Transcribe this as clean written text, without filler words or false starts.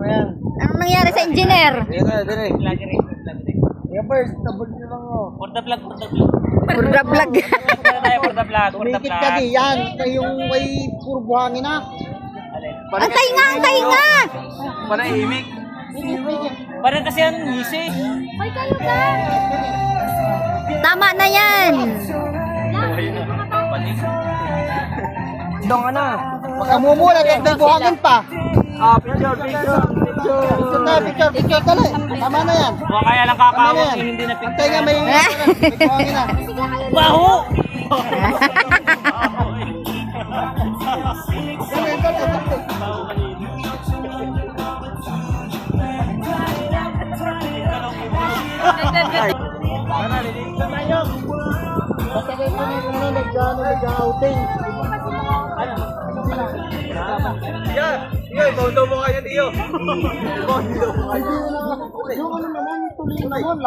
Ayan. Anong nangyari sa engineer? Yung first, tabot nyo lang oh. For the vlog, for the vlog. For the vlog. For the vlog, for the Tumikit vlog. ka di yan. Yung may puro buhangin na. Antay nga, antay nga! Panahimik. Parang kasi ang ngisi. Tama na yan! Dong ano? Magkamumulat at may buhangin pa. Picture. Picture dali. Tama na yan. Baka kaya lang Tama na kakawag yan. hindi na Antay nga may buhangin na. Baho! Basta kayo kung nag-outing. Bondo mo kayo, Tiyo. Yung ano naman, tuloy naman.